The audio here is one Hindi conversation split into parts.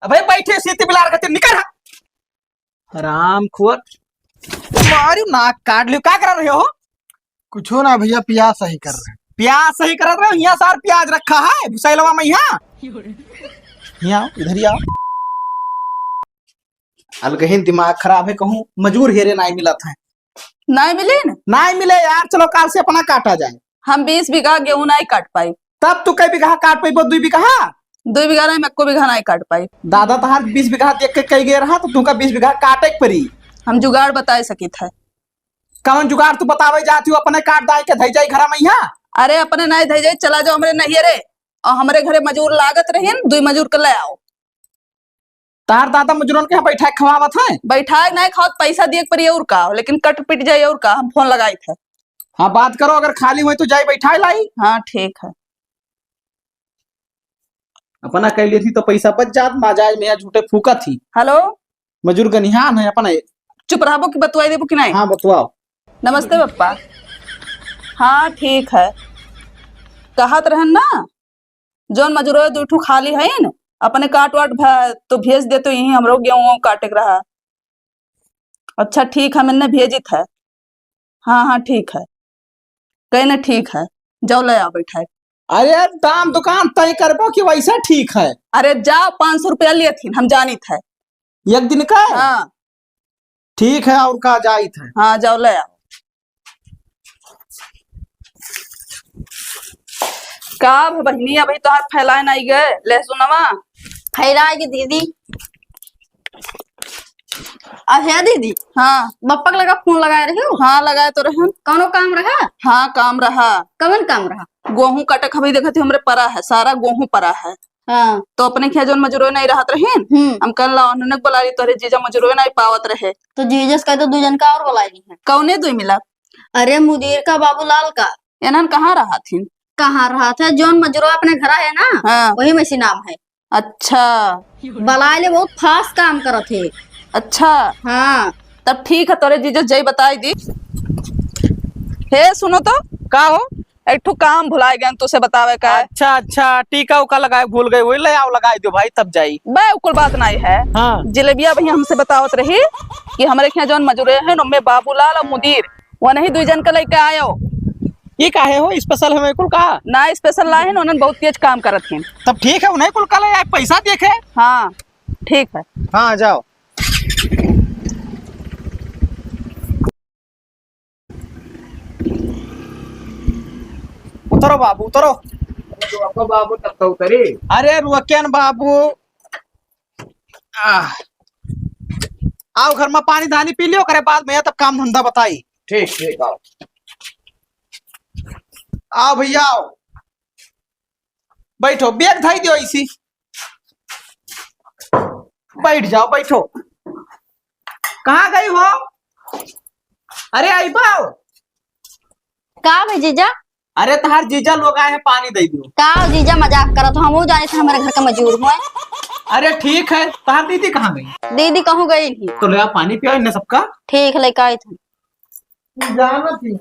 अबे बैठे सीते बिलार के निकल राम खुअर तुम्हारी नाक काट लियो। क्या कर रहे हो? कुछो ना भैया, प्याज सही कर रहे हैं। प्याज सही कर रहे हो? यहाँ सार प्याज रखा है भुसैलवा में। यहाँ इधर ही आओ। अलगहीन दिमाग खराब है। कहूँ मजूर हेरे नहीं मिला था। नहीं मिले न? नहीं मिले यार। चलो काल से अपना काटा जाए। हम 20 बीघा गेहूं नहीं काट पाई। तब तू कई बीघा काट पाई? 2 बीघा 2 बीघा नहीं, मैं को बीघा नहीं काट पाई। दादा तहार 20 बीघा देख के कई गए रहा तो तुमका 20 बीघा काटे के परी। हम जुगाड़ बताए सकी थे। कौन जुगाड़ तू बतावे जाती हो? अपने काट दाई के धई जाई घर में। यहाँ अरे अपने नहीं धई जाए, चला जाओ हमरे नहीं रे। और हमरे घरे मजूर लागत रही 2 मजूर के ले आओ। तार दादा मजूरन के यहाँ बैठा के खवावत है। बैठा नहीं खाओ, पैसा दिए पर और का, लेकिन कट पिट जाए और का। हम फोन लगाए थे। हाँ बात करो, अगर खाली हुई तो जाई बैठा लाई। हाँ ठीक है। अपना कह ली थी तो पैसा बच जात। माजाज में झूठे फूका थी। हेलो, मजूर गनिहान है अपना। चुप रहो कि बतवाई देबो कि नहीं? हाँ बतवाओ। नमस्ते पप्पा। हाँ ठीक है। कहत रहन ना जौन मजूर 2 ठू खाली है न, अपने काट वाट तो भेज दे तो यही हमरो गेहूं काटे के रहा। अच्छा ठीक है, मैंने भेजित है। हाँ हाँ ठीक है। कहने ठीक है, जाओ ले आओ बैठा। अरे दाम दुकान तय करबो कि वैसा ठीक है? अरे जाओ, 500 रुपया लिए थी, हम जानी थे। एक दिन का? हाँ ठीक है। और का जाई थे? हाँ जाओ ले आओ। का बहनी अभी तो हाथ फैलाए नहीं गए लहसुनवा? फैलाएगी दीदी। है दीदी। हाँ बप्पा के लगा फोन लगाए रहे हो? हाँ लगाए तो रहन। कौनो काम रहा? हाँ काम रहा। कवन काम रहा? गेहूं कटक अभी देखते हमरे परा है, सारा गेहूं परा है। हाँ। तो अपने क्या जोन मजूर नहीं रहत रहे, हम कल उन्होंने बोला रही तोरे जीजा मजूर नहीं पावत रहे। तो जीजस का तो 2 जन का और बुलाई है। कौने 2 मिला? अरे मुदीर का बाबूलाल का। एनन कहाँ रहा थी? कहाँ रहा था? जोन मजूर अपने घर है ना, हाँ। वही में से नाम है। अच्छा बलाइले बहुत फास्ट काम करत है। अच्छा हाँ तब ठीक है, तोरे जीजा जय बताई दी। हे सुनो तो का हो, एक ठो काम भुलाए गए तुझसे बतावे का है। अच्छा अच्छा, टीका उका लगाए भूल गए, वही ले आओ लगाए दो भाई तब जाई। बे उकुल बात नहीं है। हाँ। जलेबिया भैया हमसे बतावत रही कि हमारे यहाँ जौन मजूरे है उनमें बाबूलाल और मुदीर वो नहीं 2 जन का लेके आयो। ये काहे हो स्पेशल है कुल का? ना स्पेशल लाए हैं, उन्होंने बहुत तेज काम करत हैं। तब ठीक है, उन्हें कुल का ले आए, पैसा देखे। हाँ ठीक है। हाँ जाओ। उतरो बाबू उतरो। तो बाबू तब तो उतरी। अरे रुकेन बाबू। आओ घर में पानी धानी पी लियो, करे बाद में तब काम धंधा बताई। ठीक ठीक आओ। आओ भैया आओ, बैठो, बैग धाई दियो इसी। बैठ जाओ बैठो। कहाँ गई हो? अरे आई बाओ। का भाई जीजा? अरे तहार जीजा लोग आए हैं, पानी दे दो। का जीजा मजाक करत हो? हम जाने थे हमारे घर का मजूर हुए। अरे ठीक है। तहार दीदी कहाँ गई? दीदी कहूँ गई थी। तो ले आओ पानी पियो इन्हें सबका। ठीक है, लेके आई थी। जाना थी,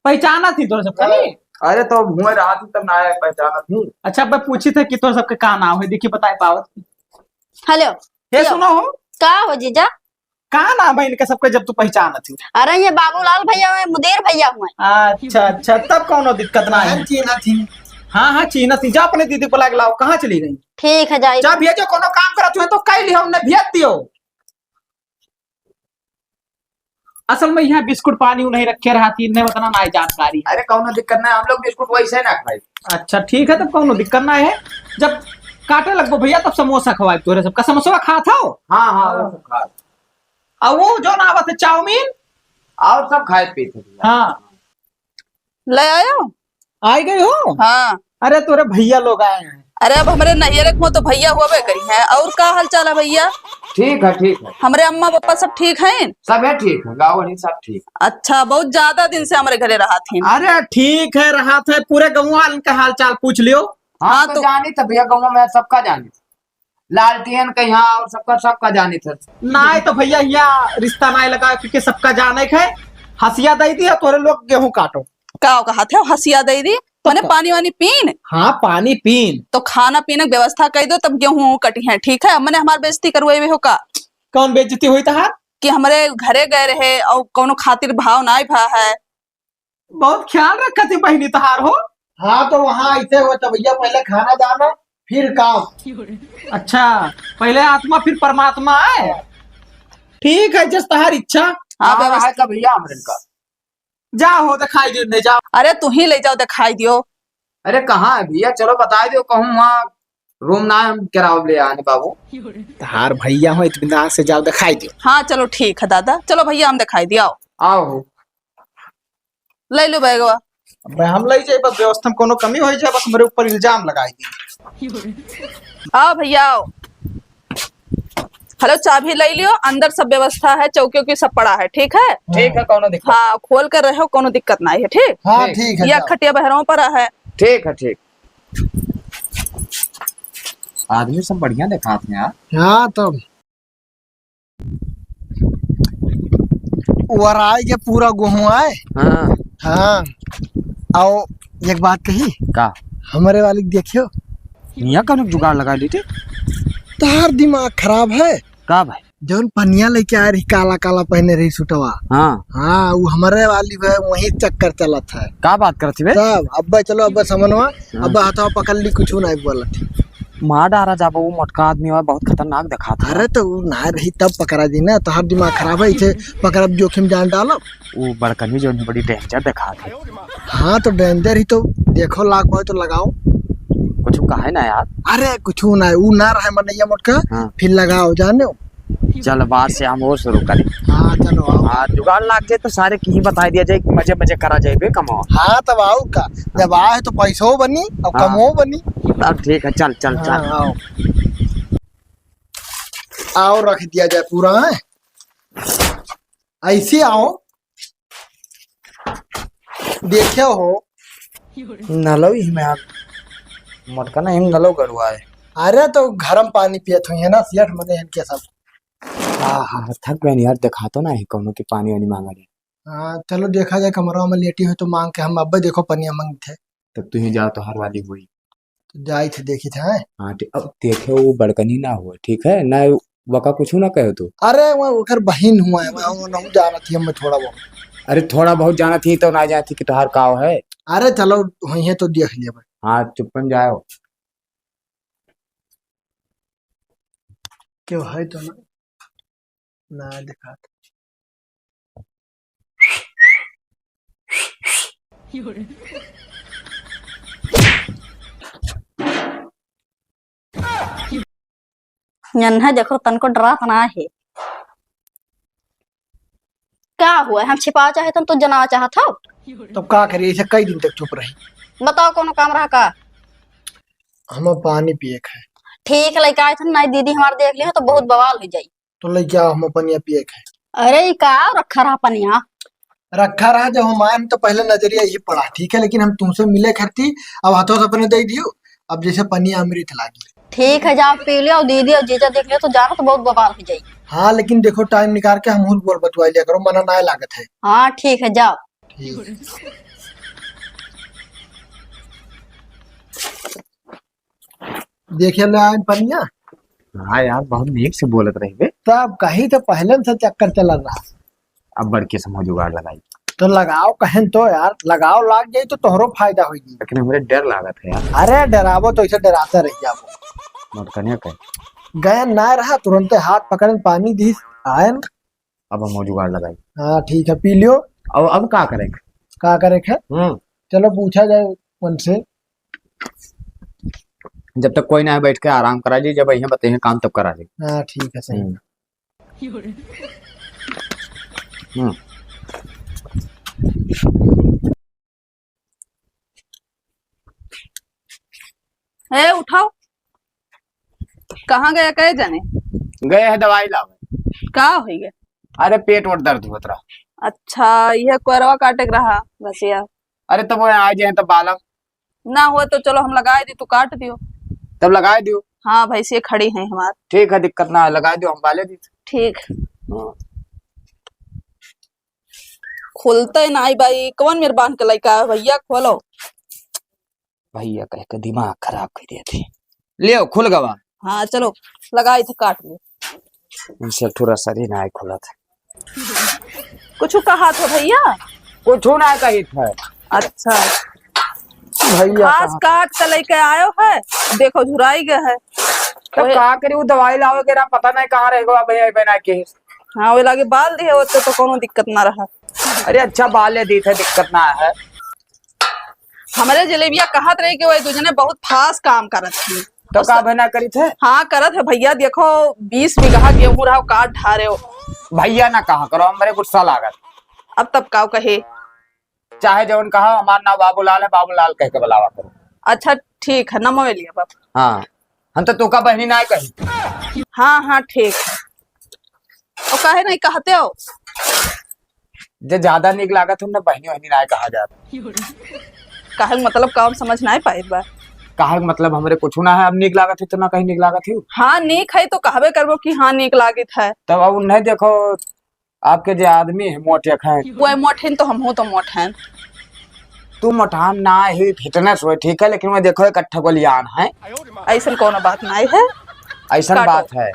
पहचाना थी तोरे सबका नहीं? अरे तो घूमे रहा थी तब ना पहचाना थी। अच्छा मैं पूछी थे कि तोरे सबके का नाम है, देखिए बताए पावत। हेलो हे सुनो हो, का हो जीजा? कहा नाम है इनके सबके जब तू पहचाना थी? अरे ये बाबूलाल भैया हुए, मुदीर भैया हुए। अच्छा अच्छा, तब कौनो दिक्कत ना है। चीना थी। हाँ हाँ चीना थी। जा अपने दीदी को लाओ। कहाँ चली गई? ठीक है जाइए। जा भेजो, कोनो काम करत हुए तो कह लियो, हमने भेज दियो। असल में यहाँ बिस्कुट पानी नहीं रखे रहा थी, इन्हें बताना ना जानकारी। अरे कौनो दिक्कत ना, हम लोग बिस्कुट वैसे ना खाए। अच्छा ठीक है, तब कौनो दिक्कत ना है। जब काटे लगभग भैया तब समोसा खवाए तोरे सबका। समोसा खा था? हाँ हाँ वो सब खाए। और वो जो ना आवत है चाउमीन और सब खाए पीते। हाँ ले आयो। आई गई हो? हाँ। अरे तोरे भैया लोग आए हैं। अरे अब हमारे नहीं रखो तो भैया हुआ करी है। और का हाल चाल है भैया? ठीक है ठीक है। हमारे अम्मा पापा सब ठीक हैं? सब है ठीक है, गाँव वाली सब ठीक। अच्छा, बहुत ज्यादा दिन से हमारे घरे रहा थी। अरे ठीक है, रहा था। पूरे गाँव वाले का हाल चाल पूछ लियो। हाँ तो जानी था भैया, गाँव में सबका जानी। लालटेन का यहाँ और सबका जानी था। नहीं तो भैया यहाँ रिश्ता नहीं लगा क्योंकि सबका जाने है। हसिया दे दिया तोरे लोग गेहूं काटो। का कहा थे हसिया दे दी? मैंने पानी वानी पीन हाँ पानी पीन। तो खाना पीने की व्यवस्था कर दो तब गेहूं कटी है ठीक है। मैंने हमार बेइज्जती करवाए हुए हो का कौन बेइज्जती हुई तहार? कि हमारे घरे गए रहे और कोनो खातिर भाव ना भा है। बहुत ख्याल रखा थी बहनी तहार हो। हाँ तो वहाँ ऐसे हुआ था भैया, पहले खाना जाना फिर काम। अच्छा पहले आत्मा फिर परमात्मा है। ठीक है जस तहार इच्छा। हाँ हाँ व्यवस्था है का भैया हमरन का। जाओ दिखाई दे नहीं जाओ। अरे तू ही ले जाओ दिखाई दियो। अरे कहाँ है भैया, चलो बता दो कहूँ वहाँ रूम ना हम किराया ले आने बाबू। तहार भैया हो इत्मीनान से जाओ दिखाई दो। हाँ चलो ठीक है दादा, चलो भैया हम दिखाई दिया आओ ले लो बैगवा। मैं हम ले जाए बस व्यवस्था में कोनो कमी हो जाए बस मेरे ऊपर इल्जाम लगाई दी। आओ भैया आओ। हेलो चाबी ले लियो, अंदर सब व्यवस्था है, चौकियों की सब पड़ा है ठीक है। ठीक है कौनो दिक्कत। हाँ खोल कर रहे हो, कोनो दिक्कत नहीं है ठीक। हाँ ठीक। ठीक है या जाओ। खटिया बहरों पर है। ठीक है ठीक। आदमी सब बढ़िया दिखाते हैं यार। हाँ तो वराई के पूरा गेहूं आए। हाँ हाँ आओ एक बात कही, का हमारे वाली के देखियो, यहाँ का जुगाड़ लगा ली थी। तार दिमाग खराब है। का भाई? जौन पनिया लेके आ रही काला काला पहने रही सुटवा, हाँ हाँ वो हमारे वाली है, वही चक्कर चलत है। का बात करती बे? तब अब्बा चलो अब्बा समनवा, अब्बा हथवा पकड़ ली कुछ नहीं बोलत। मार डारा जाबो, वो मोटका आदमी है बहुत खतरनाक दिखा था। अरे तो वो ना रही तब पकड़ा दी ना, तोहर दिमाग खराब है, इसे पकड़ब जोखिम जान डालो। वो बड़कनी जो बड़ी डेंजर दिखा थे। हाँ तो डेंजर ही तो देखो, लाख भाई तो लगाओ। कुछ कहे ना यार। अरे कुछ ना, वो ना रहे मनैया मोटका, हाँ। फिर लगाओ जाने। चल बात से हम और शुरू करें। हाँ चलो आओ। हाँ जुगाड़ लाग जाए तो सारे की ही बता दिया जाए कि मजे मजे करा जाए बे कमाओ। हाँ तब आओ का, जब आए तो पैसों बनी और हाँ। कमो बनी। तब ठीक है चल चल हाँ, चल। आओ आओ रख दिया जाए पूरा है, ऐसे आओ देखे हो। नलो ही में आप मोटका ना हम नलो गड़ुआ है। अरे तो गरम पानी पियत हुई है ना सियट मने इनके सब। हाँ थक गए यार, दिखा तो ना ही कौनो की पानी वानी मांगा रहे। हाँ चलो देखा जाए, कमरा में लेटी हुई तो मांग के हम अब्बा देखो पनिया मांग थे तब तू ही जाओ तो हर वाली हुई। तो जाई थे देखी थे हैं? हाँ अब देखे वो बड़कनी ना हुआ ठीक है ना, वका कुछ ना कहे तू। अरे वो ओकर बहिन हुआ है, वो नहीं जाना थी हमें थोड़ा बहुत। अरे थोड़ा बहुत जाना थी तो ना जाती कि तुहार काव है। अरे चलो वही है तो देख लिया भाई। हाँ चुप्पन जाओ। क्यों है तो ना दिखा। नन्हा देखो तनको डरा ना है। क्या हुआ है? हम छिपाओ चाहे तुम तो जनाओ चाहत हो। तब का करिए, ऐसे कई दिन तक चुप रही। बताओ कोनो काम रहा का? हम पानी पिए है। ठीक है लड़का आए थे नहीं दीदी हमारे देख लियो तो बहुत बवाल हो जाई। तो ले क्या हम पनिया पिए है। अरे ई का रखा रहा पनिया। रखा रहा जब हम आए तो पहले नजरिया यही पड़ा ठीक है, लेकिन हम तुमसे मिले करती, अब हाथों से अपने दे दियो, अब जैसे पनिया अमृत लागी। ठीक है जाओ पी लियो, दीदी और जीजा देख लियो तो जाना तो बहुत बवाल हो जाई। हाँ लेकिन देखो टाइम निकाल के हम बोल बतवा लिया करो, मना ना लागत है। हाँ ठीक है जाओ। देखिए ले आए पनिया। हाँ यार बहुत नेक से बोलत रही बे। तब कहीं तो पहले से चक्कर चल रहा। अब बड़के समझ जुगाड़ लगाई। तो लगाओ कहें तो यार, लगाओ लाग जाए तो तोहरो फायदा होगी। लेकिन हमारे डर लागत है यार। अरे डरावो तो इसे डराते रह जाओ। मोटकनिया कहे गया ना रहा तुरंत हाथ पकड़ पानी दी आए न। अब हम जुगाड़ लगाई। हाँ ठीक है पी लियो। अब का करेंगे? का करे है, चलो पूछा जाए उनसे। जब तक कोई ना बैठ के आराम करा ली, जब यहाँ बताइए काम तब करा ली। हाँ ठीक है सही। ए उठाओ, कहाँ गया कहे जाने? गए है दवाई लावे। का हो गया? अरे पेट और दर्द होत रहा। अच्छा यह कोरवा काटे के रहा बसिया। अरे तब वो आ जाए तब बालक ना हुआ तो चलो हम लगाए दी, तू काट दियो। तब लगाए दियो। हाँ भैंसिया खड़ी हैं हमार। ठीक है दिक्कत ना है, लगाए दियो हम बाले दी। ठीक। खुलते नहीं भाई, कौन मेरे बांध के लड़का है? भैया खोलो। भैया कह के दिमाग खराब कर दिए थे। ले खुल गवा। हाँ चलो लगाई थे काट लो। इनसे थोड़ा शरीर ना खुला था। कुछ कहा था भैया? कुछ ना कही था। अच्छा भैया घास काट के लेके आयो है, देखो झुराई गया है। तो का करी वो दवाई लाओगे ना पता नहीं कहाँ रहेगा भैया बना के। हाँ वो लागे बाल दिए होते तो कोनो दिक्कत ना रहा। अरे अच्छा बाल दी थे दिक्कत ना है। हमारे जलेबिया कहत रहे कि वो दूजने बहुत खास काम करत थी। तो का बना करी थे? हाँ करत है भैया, देखो 20 बीघा गेहूं रहा काट ढारे हो। भैया ना कहा करो मेरे गुस्सा लागत। अब तब का कहे चाहे जवन कहा हमारा नाम बाबूलाल है, बाबूलाल कह के बुलावा करो। अच्छा ठीक है नमो लिया बाप। हाँ हम तो तुका बहनी ना कही। हाँ हाँ ठीक है। और कहे नहीं कहते हो जो ज्यादा निक लागत हमने बहनी वहनी ना कहा जाता। कहे मतलब काम समझ ना पाए बार। कहा मतलब हमरे कुछ ना है। अब निक लागत है तो ना कहीं निक लागत है। हाँ नीक है तो कहबे करबो कि हाँ नीक लागित है। तब अब नहीं देखो आपके जो आदमी है मोटे है वो मोठन तो हम हो तो मोठन। तू मोटान ना ही फिटनेस हो ठीक है, लेकिन मैं देखो इकट्ठा गोलियान है। ऐसा कौन बात नहीं है। ऐसा बात है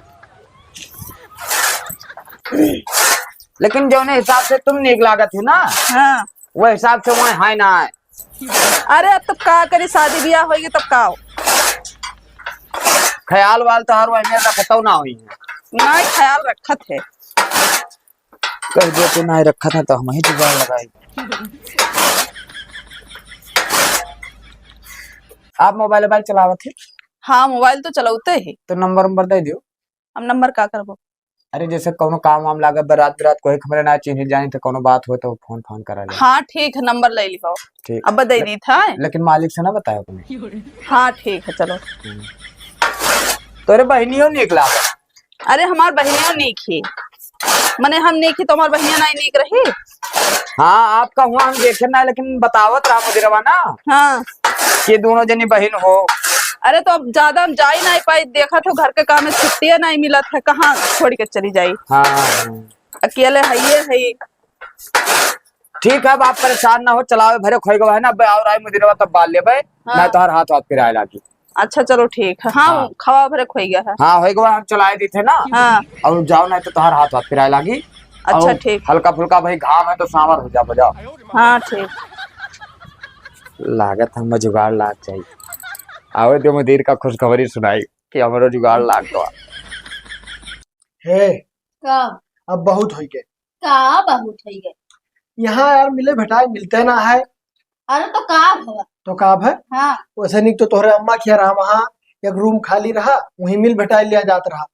लेकिन जो हिसाब से तुम निक लागत है ना हाँ वो हिसाब से वहाँ है ना है। अरे अब तब का करी शादी ब्याह होगी तब का हो। ख्याल वाल तो हर वही रखता ना हुई है। नहीं ख्याल रखत है। कह दे तो नहीं रखा था तो हम ही जुगाड़ लगाई। आप मोबाइल चलावत थे? हाँ मोबाइल तो चलाते ही। तो नंबर दे दियो। अब नंबर का करबो? अरे जैसे कोनो काम वाम लागे बरात कोई हमरे ना चिन्ह जानी तो कोनो बात हो तो फोन करा जाए। हाँ ठीक है नंबर ले लियो। ठीक अब दे दी था। लेकिन मालिक से ना बताया अपने। हाँ ठीक है चलो। तोरे बहनियों निक लागत। अरे हमार बहनियों नीक ही मने हम नीक ही तो हमार बहनियां नहीं नीक रही। हाँ आपका हुआ हम देखे ना लेकिन बतावत रहा मुदिरवा ना हाँ कि दोनों जनी बहन हो। अरे तो अब ज्यादा हम जा ही नहीं पाई, देखा तो घर के काम में छुट्टियां नहीं मिलत है, कहाँ छोड़ के चली जाई। हाँ अकेले है ये है। ठीक है अब आप परेशान ना हो, चलावे भरे खोई गवा है ना और आई मुदिरवा तब बाल ले भाई। हाँ। मैं तो हर हाथ फिराए लागी। अच्छा चलो ठीक है। हाँ, हाँ। खवा भरे खोई गया है। हाँ हो गवा हम चलाए दी थे ना। हाँ और जाओ नहीं तो हर हाथ फिराए लागी। अच्छा और ठीक। हल्का फुल्का भाई घाम है तो सांवर हो जा बजाओ। हाँ ठीक। लागत हम जुगाड़ लाग चाहिए। आवे तो मुदीर का खुशखबरी सुनाई कि हमारा जुगाड़ लाग गया हे का अब बहुत हो गए। का बहुत हो गए। यहाँ यार मिले भटाए मिलते ना है अरे तो का भवा। तो काब है हाँ वैसे नहीं तो तोहरे अम्मा किया रहा वहाँ एक रूम खाली रहा वहीं मिल भटाए लिया जात रहा।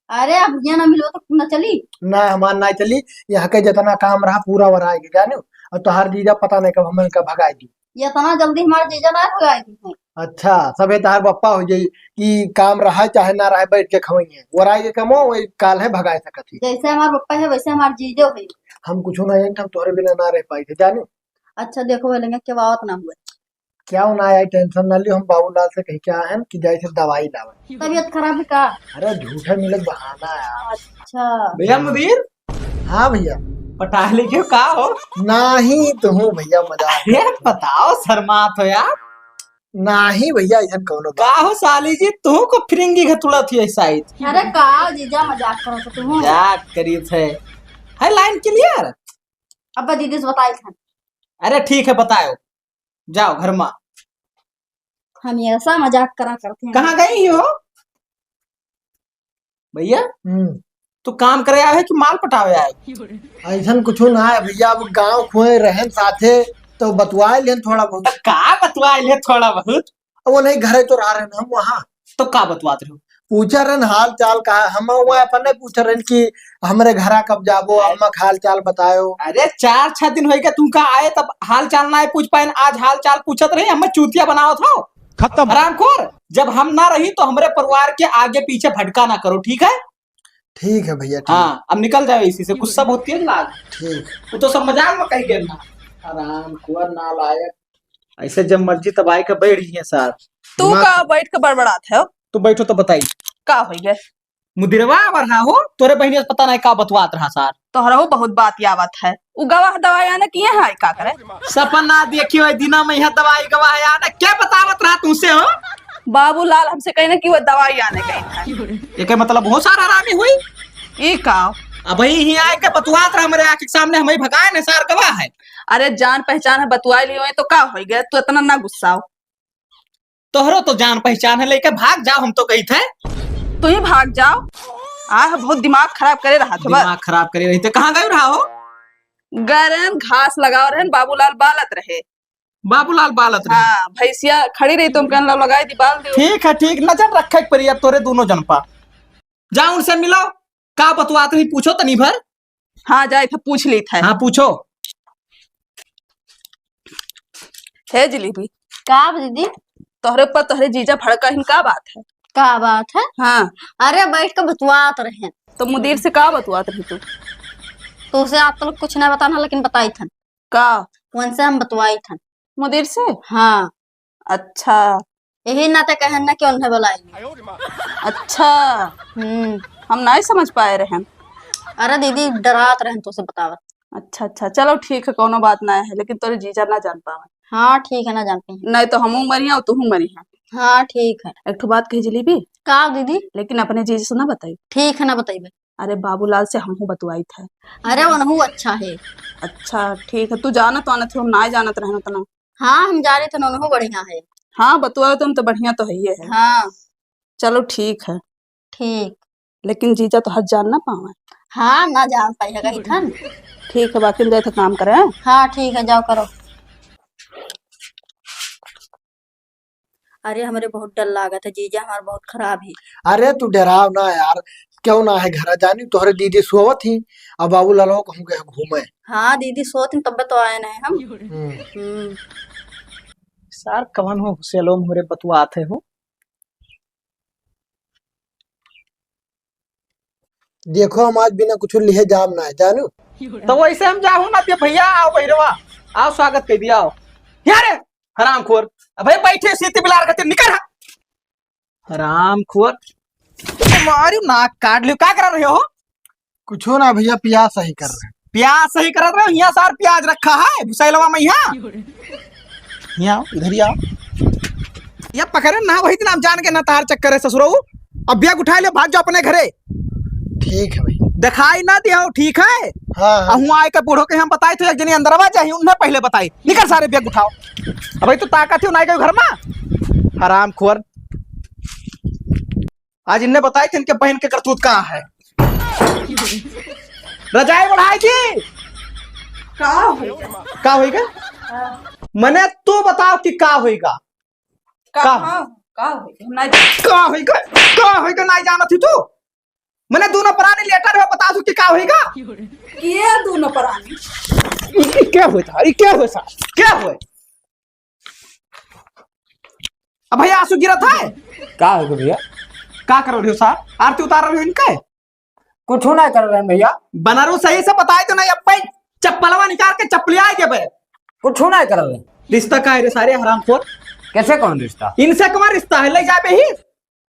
अरे अब यहाँ ना मिलो तो न चली। ना हमार ना चली यहाँ के जितना काम रहा पूरा वराएगी जाने। और तोहार जीजा पता नहीं कब हमें कब भगाई दी। ये इतना जल्दी हमारे जीजा ना भगाई थी। अच्छा सबे तहार बप्पा हो जाई कि काम रहा चाहे ना रहा बैठ के खवई वराई के कमो वही काल है भगाए सकत ही। जैसे हमारे पप्पा है वैसे हमारे जीजो है। हम कुछ ना हम तोहरे बिना ना रह पाई थे जाने। अच्छा देखो लेंगे के बात ना हुए। क्या ना आई टेंशन ना लियो हम बाबूलाल से कह के आए कि जाए से दवाई लावे। तबीयत खराब है का। अरे झूठे मिलत बहाना है। अच्छा भैया मुदीर हाँ भैया पटा लिखे का हो। नाही तो हूँ भैया मजा अरे बताओ शर्मात हो यार। नाही भैया ऐसा कौनो का हो साली जी तू को फिरंगी घतुड़ा थी ऐसा ही। अरे का जीजा मजाक करो तो तुम। मजाक करी थे है लाइन क्लियर। अब दीदी से बताई था। अरे ठीक है बताओ जाओ घर में। हम ऐसा मजाक करा करते हैं। कहाँ गई हो भैया? तो काम करे आए कि माल पटावे आए? ऐसा कुछ ना है भैया अब गांव खोए रहन साथे तो बतवाए लेन थोड़ा बहुत। तो का बतवा ले थोड़ा बहुत। वो नहीं घरे तो रह रहे हम वहाँ तो का बतवाते रहो? पूछा रहन हाल चाल का हम वहाँ अपन नहीं पूछ रहन कि हमरे घरा कब जाबो अम्मा हाल चाल बतायो। अरे 4-6 दिन हो गए तू का आए तब हाल चाल ना पूछ पाए। आज हाल चाल पूछत रही हमें चूतिया बनाओ था खत्म हरामखोर। जब हम ना रही तो हमारे परिवार के आगे पीछे भटका ना करो ठीक है। ठीक है भैया ठीक। हाँ अब निकल जाओ इसी से गुस्सा बहुत तेज लाग। ठीक वो तो सब मजाक में कही गिरना आराम खुआ ना लायक। ऐसे जब मर्जी तब आए के बैठ गई साथ। तू का बैठ के बड़बड़ात है। तो बैठो तो बताई का हो गए। मुदिरवा रहा हो तोरे बहनी से पता नहीं का बतवात रहा सार। तोहरा बहुत बात यावत है। उ गवाह दवाई आने किए है का करे? सपना देखियो ए दिना में यहाँ दवाई गवाह आना क्या बतावत रहा तुमसे हो? बाबूलाल हमसे कही ना कि वो दवाई आने गई। एक मतलब बहुत सारा आरामी हुई। ई का अब ही आए के बतवात रहा हमारे आंख के सामने हमें भगाए ने सार गवाह है। अरे जान पहचान है बतवाई लियो तो का हो गया? तू इतना ना गुस्सा हो। तोहरो तो जान पहचान है लेके भाग जाओ हम तो कही थे। तू ही भाग जाओ। आह बहुत दिमाग खराब करे रहा था। दिमाग खराब करे रही थे। कहाँ गए रहा हो? गरन घास लगाओ रहे बाबूलाल बालत रहे। बाबूलाल बालत रहे। हाँ भैंसिया खड़ी रही तुम कहने लगाई दी बाल दी। ठीक है ठीक नजर रखे परी अब तोरे दोनों जनपा। जाओ उनसे मिलो का बतवात रही पूछो तनी भर। हाँ जाए थे पूछ ली थे। हाँ पूछो। हे जलेबी का दीदी तोहरे ऊपर तोहरे जीजा भड़का हिन का बात है? का बात है? हाँ अरे बैठ कर बतवात रहे तो मुदीर से का बतवात रही तू? तो उसे आप तो लोग कुछ नहीं बताना लेकिन बताई थन का उनसे हम बतवाई थन मुदीर से? हाँ अच्छा यही नाते कहन ना कि उन्हें बुलाई। अच्छा हम नहीं समझ पाए रहे। अरे दीदी डरात रहे तो उसे बतावत। अच्छा अच्छा चलो ठीक है कोनो बात ना है लेकिन तोरे जीजा ना जान पावे। हाँ ठीक है ना जानती हैं। नहीं तो हमू मरी है और तू मरी है। हाँ ठीक है। एक ठो बात कही जलेबी का दीदी? लेकिन अपने जीजा से ना बताई। ठीक है ना बताइए। अरे बाबूलाल से हमहू बतवाई थे। अरे उनहु अच्छा है। अच्छा ठीक है तू जानत वानत हम ना जानत रहना तना। हाँ हम जा रहे थे उनहु बढ़िया है। हाँ बतवाओ तुम तो बढ़िया तो है ही है। हाँ चलो ठीक है ठीक। लेकिन जीजा तो हर जान ना पावे। हाँ ना जान पाई है कहीं थन। ठीक है बाकी जाए तो काम करे। हाँ ठीक है जाओ करो। अरे हमारे बहुत डर लागत है जीजा हमारा बहुत खराब है। अरे तू डराव ना यार क्यों ना है घर जानी तोहरे दीदी सोवत थी अब बाबू लालो कहूँ गए घूमे। हाँ दीदी सोती तब तो आए नहीं हम। सार कवन हो सेलो मोरे बतवात है हो। देखो हम आज बिना कुछ लिहे जाम ना है जानू। तो वैसे हम जाऊँ ना ते भैया आओ भैरवा आओ स्वागत कर दिया आओ। यार हरामखोर भाई बैठे सीते बिलार करते निकल। हरामखोर तुम्हारी नाक काट लियो क्या कर रहे हो? कुछ ना भैया प्याज सही कर रहे। प्याज सही कर रहे हो? यहाँ सार प्याज रखा है भुसैलवा में यहाँ इधर ही आओ। या पकड़े ना वही दिन हम जान के ना तार चक्कर है ससुरो। अब बैग उठा ले भाग जाओ अपने घरे। ठीक है भैया दिखाई ना दिया ठीक है। हाँ, हाँ। आए के बूढ़ो के हम बताए थे एक जनी अंदरवा चाहिए उन्हें पहले बताई निकल सारे बैग उठाओ। अब तो ताकत है ना घर में हरामखोर। आज इन्हें बताई थे इनके बहन के करतूत कहाँ है। रजाई बढ़ाई थी का होगा मने तू बताओ कि का होगा नहीं जाना थी तू। मैंने दोनों प्राणी लेटर है बता दू कि का होगा। ये दोनों प्राणी क्या होता क्या हो सा क्या हो? अब भैया आंसू गिरा था का होगा भैया? का कर रहे हो साहब? आरती उतार रहे हो इनके? कुछ ना कर रहे हैं भैया। बनारू सही से बताए तो नहीं अब भाई चप्पलवा निकाल के चप्पलिया के बे कुछ ना कर रहे। रिश्ता का है रे सारे हरामखोर। कैसे कौन रिश्ता? इनसे कौन रिश्ता है? ले जा पे ही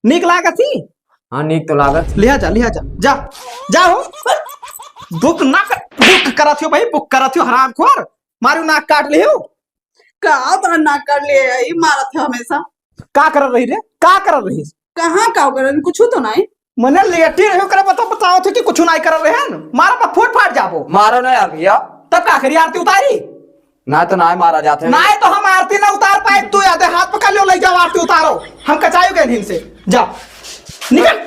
निक लागत थी। हाँ नीक तो लागत। लिया जा जा जाओ बुक ना कर बुक करा थियो भाई बुक करा थियो हरामखोर। मारू नाक काट लियो का तो ना कर लिए मारत है हमेशा। का कर रही रे का कर रही? कहाँ का कर कुछ तो नहीं मने लेटी रहो कर बताओ थे कि कुछ नहीं कर रहे हैं। मारा पर फूट फाट जाबो। मारो ना यार भैया। तब का करी आरती उतारी ना तो ना मारा जाते ना तो हम आरती ना उतार पाए। तू याद हाथ पकड़ लो ले जाओ आरती उतारो हम कचायु गए दिन से जाओ निकल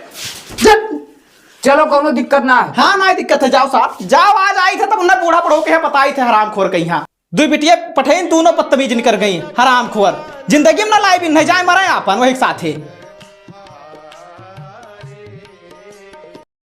चलो कोनो दिक्कत ना है। हाँ ना दिक्कत है जाओ साहब जाओ। आज आई थे तब उन्हें बूढ़ा पड़ो के बताई थे हरामखोर कहीं। यहाँ दो बिटिया पठेन दोनों बदतमीज निकल गई हरामखोर। जिंदगी में ना लाई भी नहीं जाए मरे अपन वही साथ